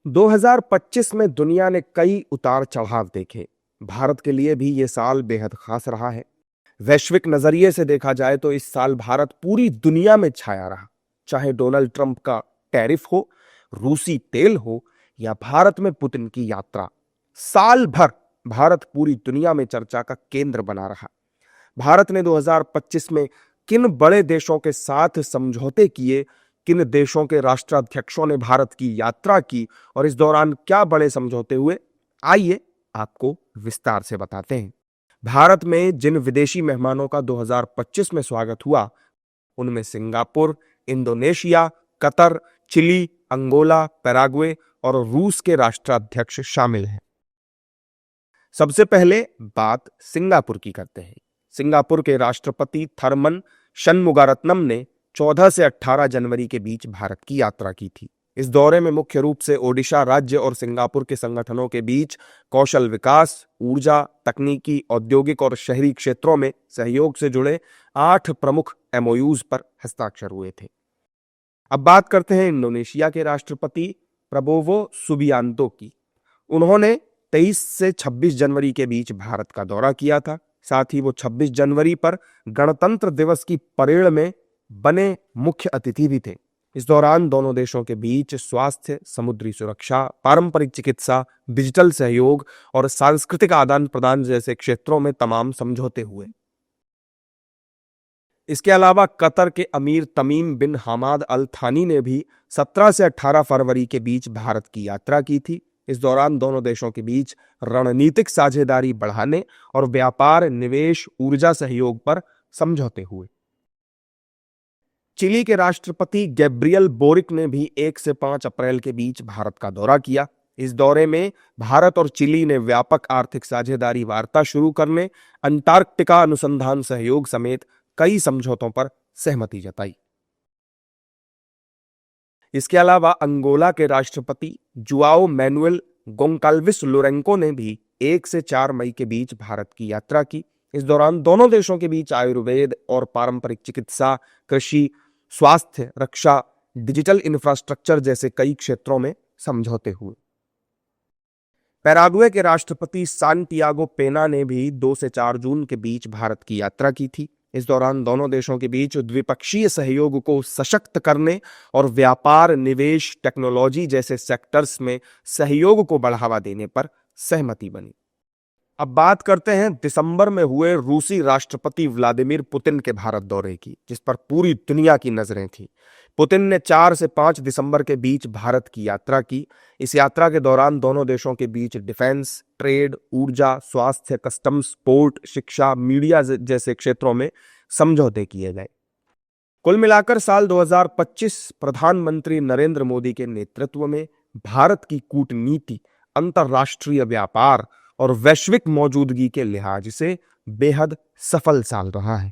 2025 में दुनिया ने कई उतार चढ़ाव देखे। भारत के लिए भी ये साल बेहद खास रहा है। वैश्विक नजरिए से देखा जाए तो इस साल भारत पूरी दुनिया में छाया रहा। चाहे डोनाल्ड ट्रंप का टैरिफ हो, रूसी तेल हो या भारत में पुतिन की यात्रा, साल भर भारत पूरी दुनिया में चर्चा का केंद्र बना रहा। भारत ने 2025 में किन बड़े देशों के साथ समझौते किए, किन देशों के राष्ट्राध्यक्षों ने भारत की यात्रा की और इस दौरान क्या बड़े समझौते हुए, आइए आपको विस्तार से बताते हैं। भारत में जिन विदेशी मेहमानों का 2025 में स्वागत हुआ, उनमें Singapore, Indonesia, Qatar, Chile, Angola, Paraguay और रूस के राष्ट्राध्यक्ष शामिल हैं। सबसे पहले बात सिंगापुर की करते हैं। सिंगापुर के राष्ट्रपति थरमन शनमुगारत्नम ने 14 से 18 जनवरी के बीच भारत की यात्रा की थी। इस दौरे में मुख्य रूप से ओडिशा राज्य और सिंगापुर के संगठनों के बीच कौशल विकास, ऊर्जा, तकनीकी, औद्योगिक और शहरी क्षेत्रों में सहयोग से जुड़े 8 प्रमुख एमओयूज पर हस्ताक्षर हुए थे। अब बात करते हैं इंडोनेशिया के राष्ट्रपति प्रबोवो सुबियांतो की। उन्होंने 23 से 26 जनवरी के बीच भारत का दौरा किया था। साथ ही वो 26 जनवरी पर गणतंत्र दिवस की परेड में बने मुख्य अतिथि भी थे। इस दौरान दोनों देशों के बीच स्वास्थ्य, समुद्री सुरक्षा, पारंपरिक चिकित्सा, डिजिटल सहयोग और सांस्कृतिक आदान प्रदान जैसे क्षेत्रों में तमाम समझौते हुए। इसके अलावा कतर के अमीर तमीम बिन हमाद अल थानी ने भी 17 से 18 फरवरी के बीच भारत की यात्रा की थी। इस दौरान दोनों देशों के बीच रणनीतिक साझेदारी बढ़ाने और व्यापार, निवेश, ऊर्जा सहयोग पर समझौते हुए। चिली के राष्ट्रपति गैब्रियल बोरिक ने भी 1 से 5 अप्रैल के बीच भारत का दौरा किया। इस दौरे में भारत और चिली ने व्यापक आर्थिक साझेदारी वार्ता शुरू करने, अंटार्कटिका अनुसंधान सहयोग समेत कई समझौतों पर सहमति जताई। इसके अलावा अंगोला के राष्ट्रपति जुआओ मैनुएल गोंकाल्विस लोरेंको ने भी 1 से 4 मई के बीच भारत की यात्रा की। इस दौरान दोनों देशों के बीच आयुर्वेद और पारंपरिक चिकित्सा, कृषि, स्वास्थ्य, रक्षा, डिजिटल इंफ्रास्ट्रक्चर जैसे कई क्षेत्रों में समझौते हुए। पैराग्वे के राष्ट्रपति सांटियागो पेना ने भी 2 से 4 जून के बीच भारत की यात्रा की थी। इस दौरान दोनों देशों के बीच द्विपक्षीय सहयोग को सशक्त करने और व्यापार, निवेश, टेक्नोलॉजी जैसे सेक्टर्स में सहयोग को बढ़ावा देने पर सहमति बनी। अब बात करते हैं दिसंबर में हुए रूसी राष्ट्रपति व्लादिमीर पुतिन के भारत दौरे की, जिस पर पूरी दुनिया की नजरें थी। पुतिन ने 4 से 5 दिसंबर के बीच भारत की यात्रा की। इस यात्रा के दौरान दोनों देशों के बीच डिफेंस, ट्रेड, ऊर्जा, स्वास्थ्य, कस्टम्स, पोर्ट, शिक्षा, मीडिया जैसे क्षेत्रों में समझौते किए गए। कुल मिलाकर साल 2025 प्रधानमंत्री नरेंद्र मोदी के नेतृत्व में भारत की कूटनीति, अंतर्राष्ट्रीय व्यापार और वैश्विक मौजूदगी के लिहाज से बेहद सफल साल रहा है।